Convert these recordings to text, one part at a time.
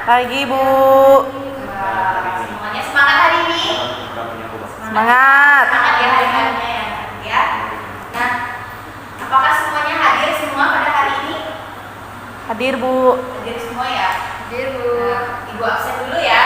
Pagi, Bu. Semuanya semangat hari ini. Semangat. Semangat ya hari-harinya ya. Nah, apakah semuanya hadir semua pada hari ini? Hadir, Bu. Hadir semua ya? Hadir, Bu. Nah, Ibu absen dulu ya.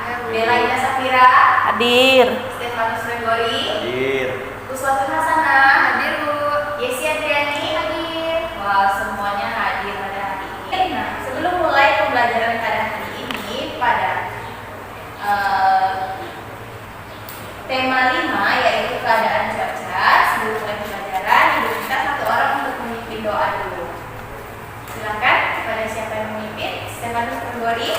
Ya, Bu. Bella Ina Safira. Hadir. Stefanus Gregori. Hadir. Uswatun Hasanah. Hadir, Bu. Yesi Adriani. Hadir. Wah, semuanya hadir pada hari ini. Nah, sebelum mulai pembelajaran pada hari ini pada tema 5 yaitu keadaan cuaca, sebelum mulai pembelajaran Ibu minta satu orang untuk memimpin doa dulu. Silakan kepada siapa yang memimpin? Stefanus Gregori.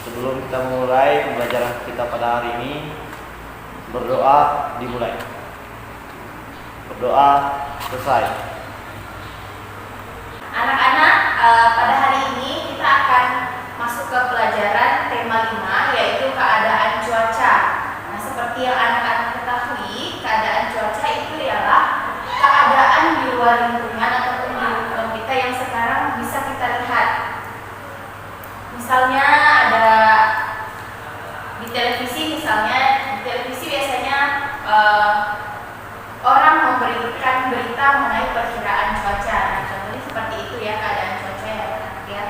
Sebelum kita mulai pembelajaran kita pada hari ini, berdoa dimulai. Berdoa selesai. Anak-anak, pada hari ini kita akan masuk ke pelajaran tema 5 yaitu keadaan cuaca. Nah, seperti yang anak-anak ketahui, keadaan cuaca itu ialah keadaan di luar lingkungan ataupun di lingkungan kita yang sekarang bisa kita lihat. Misalnya ada di televisi, biasanya orang memberikan berita mengenai perkiraan cuaca. Nah, contohnya seperti itu ya keadaan cuaca ya, anak-anak ya.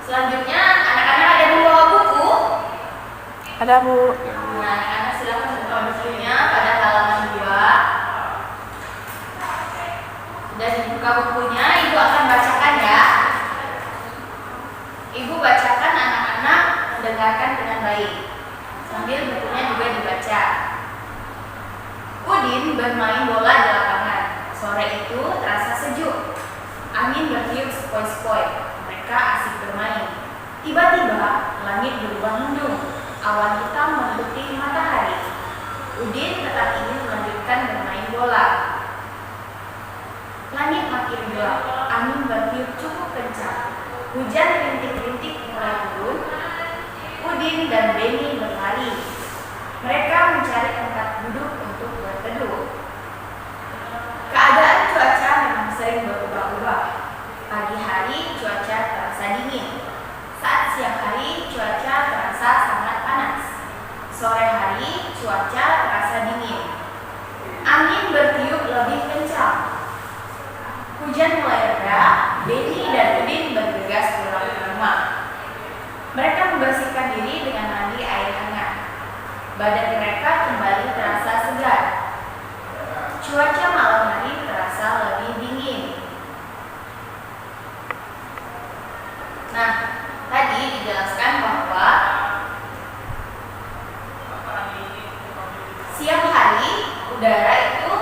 Selanjutnya, anak-anak ada membawa buku. Ada, Bu. Nah, anak-anak silakan membawa bukunya pada halaman 2. Dan dibuka bukunya, Ibu akan bacakan ya. Ibu bacakan, anak-anak dengarkan dengan baik. Sambil bukunya juga dibaca. Udin bermain bola di lapangan. Sore itu terasa sejuk. Angin bertiup sepoi-sepoi. Mereka asik bermain. Tiba-tiba langit berubah mendung. Awan hitam menutupi matahari. Udin tetap ingin melanjutkan bermain bola. Langit makin gelap. Angin bertiup cukup kencang. Hujan rintik-rintik mulai turun. Udin dan Beni berlari. Mereka mencari tempat duduk untuk berteduh. Keadaan cuaca memang sering berubah-ubah. Pagi hari cuaca terasa dingin. Saat siang hari cuaca terasa sangat panas. Sore hari cuaca terasa dingin. Angin bertiup lebih kencang. Hujan mulai reda. Beni dan Udin bergegas pulang ke rumah. Mereka membersihkan diri dengan mandi air hangat. Badan mereka kembali terasa segar. Cuaca malam hari terasa lebih dingin. Nah, tadi dijelaskan bahwa siang hari udara itu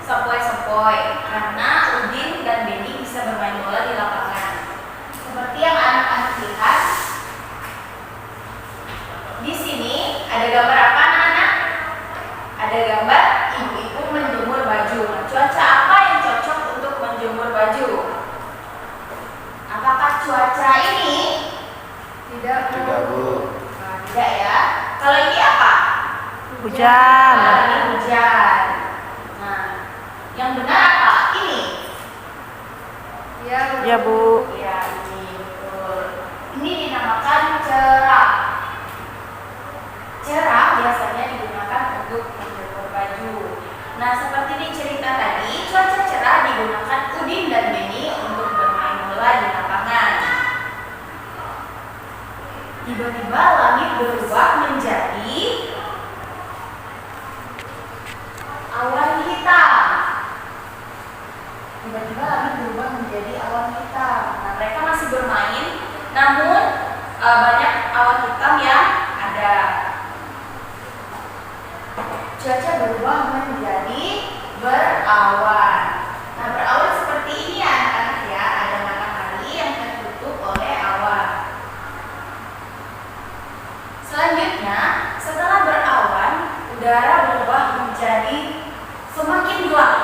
sepoi-sepoi karena Udin dan Beni bisa bermain bola di lapangan. Seperti yang anak-anak lihat, di sini ada gambar apa anak-anak? Ada gambar ibu-ibu menjemur baju. Cuaca apa yang cocok untuk menjemur baju? Apakah cuaca ini? Tidak, Bu. Tidak ya. Kalau ini apa? Hujan. Nah, ini hujan. Nah, yang benar apa? Ini. Ya, Bu. Ya, Bu. Ya, ini betul. Ini dinamakan cerah. Cerah biasanya digunakan untuk menjemur baju. Nah, seperti di cerita tadi, cuaca cerah digunakan Udin dan Beni untuk bermain bola di lapangan. Tiba-tiba langit berubah menjadi awan hitam. Tiba-tiba langit berubah menjadi awan hitam. Nah, mereka masih bermain, namun banyak awan hitam yang ada. Cuaca berubah menjadi berawan. Nah, berawan seperti ini ya anak-anak ya. Ada matahari yang tertutup oleh awan. Selanjutnya, setelah berawan, udara berubah menjadi semakin gelap.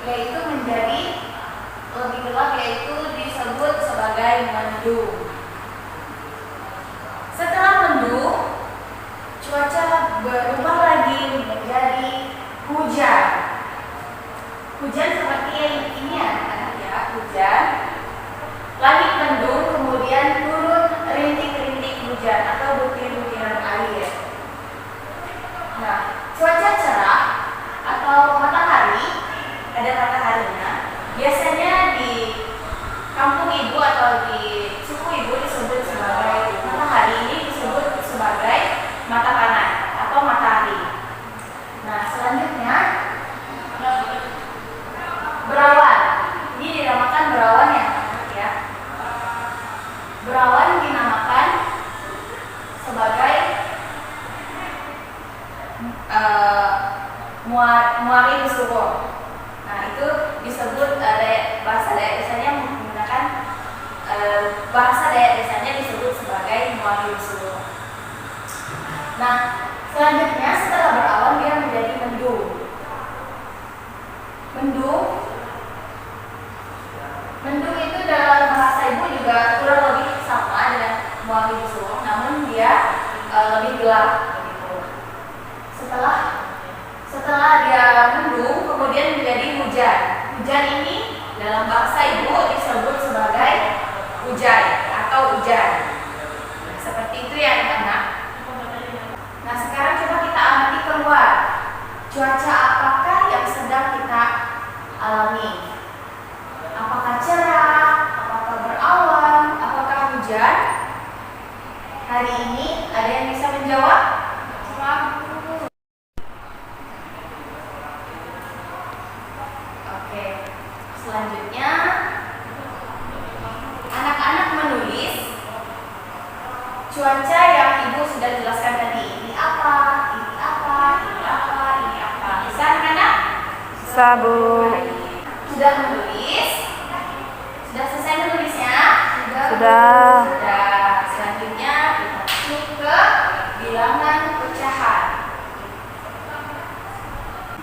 Yaitu menjadi lebih gelap, yaitu disebut sebagai mendung. Setelah mendung, cuaca berubah lagi menjadi hujan. Hujan seperti ini anak-anak ya, hujan dinamakan sebagai muari suwo. Nah, itu disebut bahasa Dayak desanya menggunakan bahasa Dayak desanya disebut sebagai muari suwo. Nah, selanjutnya setelah berawan dia menjadi mendung. Mendung itu dalam bahasa ibu juga kurang lebih sama dengan muari suwo, namun dia lebih gelap gitu. Setelah dia mendung, kemudian menjadi hujan. Hujan ini dalam bahasa ibu disebut sebagai hujan atau hujan. Nah, seperti itu ya anak-anak. Nah, sekarang coba kita amati keluar. Cuaca apakah yang sedang kita alami? Apakah cerah? Apakah berawan? Apakah hujan? Hari ini ada yang bisa menjawab? Oke. Selanjutnya anak-anak menulis cuaca yang ibu sudah jelaskan tadi. Ini apa? Ini apa? Ini apa? Ini apa? Bisa anak-anak? Sabu. Sudah menulis? Sudah selesai menulisnya? Sudah. Sudah. Selanjutnya kita masuk ke bilangan pecahan.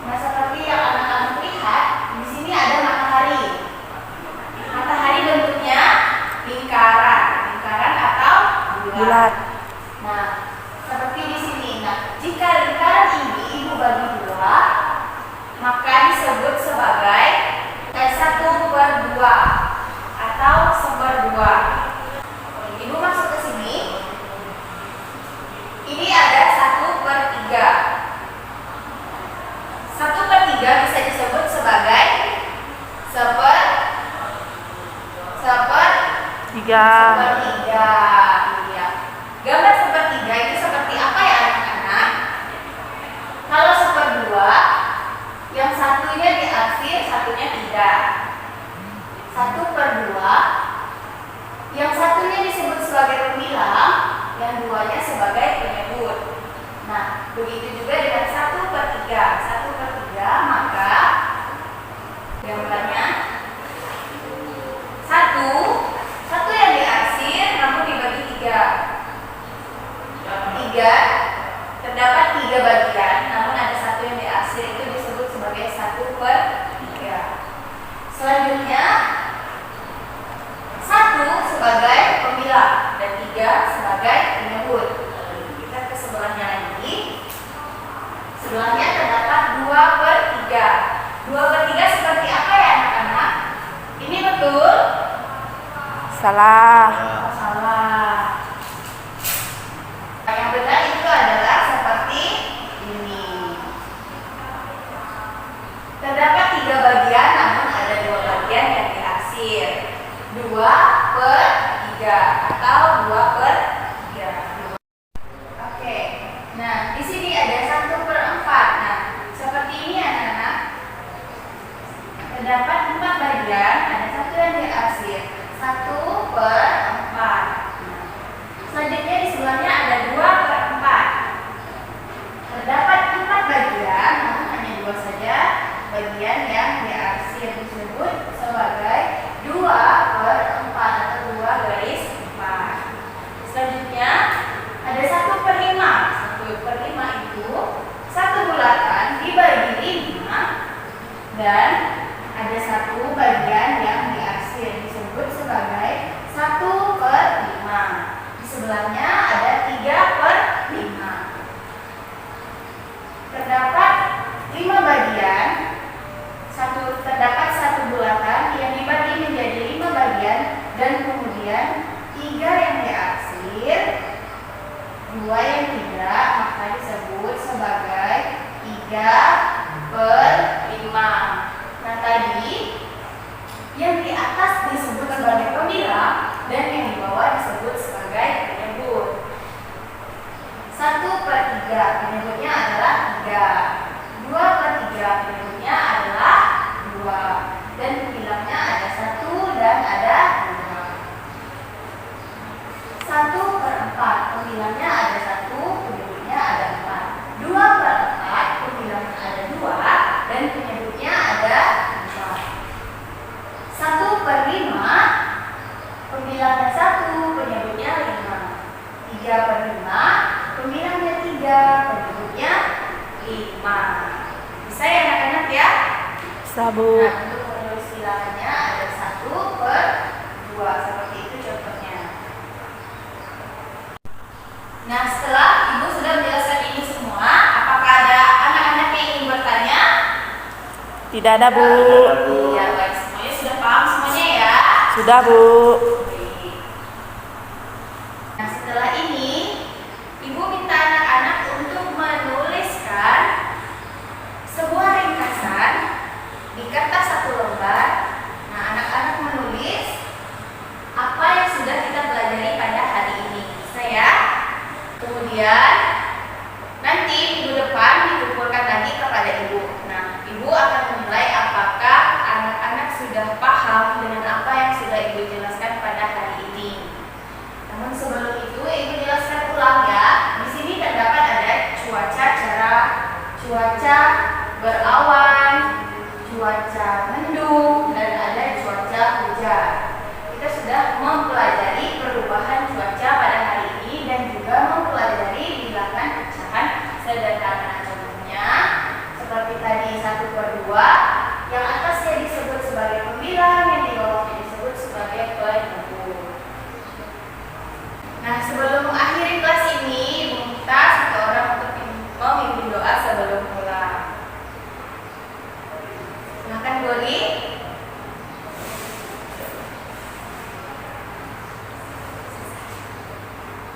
Nah, seperti yang anak-anak lihat, di sini ada matahari. Matahari bentuknya lingkaran atau Bulat. Nah, seperti di sini. Nah, jika lingkaran ini ibu bagi dua, maka disebut sebagai 1/2 atau 1/2. Ibu masuk ke sini. Ini ada 1/3. 1/3 bisa disebut sebagai Tiga. 1/3. Iya. Gambar 1/3 itu seperti apa ya anak-anak? Kalau 1/2, yang satunya diarsir, satunya tidak. 1/2, yang satunya disebut sebagai pemilang, yang duanya sebagai penyebut. Nah, begitu juga dengan 1/3. 1/3, maka gambarnya satu yang diarsir namun dibagi 3. Terdapat 3 bagian, namun ada satu yang diarsir, itu disebut sebagai 1/3. Selanjutnya 1 sebagai pemilah dan 3 sebagai penyebut. Kita ke sebelahnya lagi. Sebelahnya terdapat 2/3. 2/3 seperti apa ya anak-anak? Ini betul? Salah. Oh, salah. Yang benar itu adalah seperti ini. Terdapat 3 bagian, namun ada 2 bagian yang diarsir. 2/3 atau 2/3. Oke. Nah, di sini ada 1/4. Nah, seperti ini anak-anak. Terdapat 4 bagian, ada 1 yang diarsir. 1/4. Selanjutnya di sebelahnya ada 2/4. Terdapat 4 bagian, namun hanya 2 saja bagian yang diarsir, disebut sebagai 2/4 atau 2/4. Selanjutnya ada 1/5. 1/5 itu 1 bulatan dibagi 5 dan ada 1 bagian yang diarsir, disebut sebagai 1/5. Di sebelahnya ada 3/5. Terdapat 5 bagian. Terdapat 1 bulatan yang dibagi menjadi 5 bagian dan kemudian 3 yang diarsir, 2 yang tidak, maka disebut sebagai 3/5. Nah, tadi yang di atas disebut sebagai pemilah dan yang di bawah disebut sebagai penyebut. 1/3 penyebutnya adalah 3. 2/3 penyebutnya adalah 2. Dan pemilahnya ada 1 dan ada 2. pembilangnya ada 1, penyebutnya ada 4. 2/4, pembilangnya ada 2, dan penyebutnya ada 4. 1/5, pembilangnya 1, penyebutnya 5. 3/5, pembilangnya 3, penyebutnya 5. Bisa ya anak-anak ya? Bisa, Bu. Nah, untuk menulis bilangannya ada 1/2, seperti itu contohnya. Nah, setelah Ibu sudah menjelaskan ini semua, apakah ada anak-anak yang ingin bertanya? Tidak ada, Bu. Ya, baik, semuanya sudah paham semuanya ya? Sudah, Bu. Baik. Nah, setelah ini Ibu minta anak-anak untuk menuliskan sebuah ringkasan di kertas 1 lembar. Nah, anak-anak menulis apa yang sudah kita pelajari pada hari ini. Bisa ya? Kemudian nanti minggu depan dikumpulkan lagi kepada Ibu. Nah, Ibu akan menilai apakah anak-anak sudah paham dengan apa yang sudah Ibu jelaskan pada hari ini. Namun sebelum itu Ibu jelaskan ulang ya. Di sini terdapat ada cuaca berawan, cuaca mendung, dan ada cuaca hujan. Kita sudah mempelajari perubahan cuaca pada hari ini dan juga mempelajari bilangan pecahan sederhana. Contohnya seperti tadi 1/2, yang atasnya disebut sebagai pembilang, yang di bawahnya disebut sebagai penyebut. Nah, sebelum mengakhiri kelas ini, Ibu minta satu orang untuk memimpin doa sebelum pulang. Silakan Goli.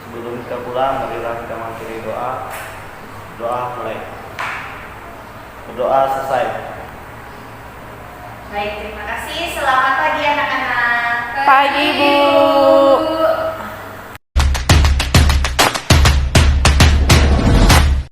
Sebelum kita pulang, marilah kita mengakhiri doa. Doa mulai. Berdoa selesai. Baik, terima kasih. Selamat pagi anak-anak. Pagi, Bu.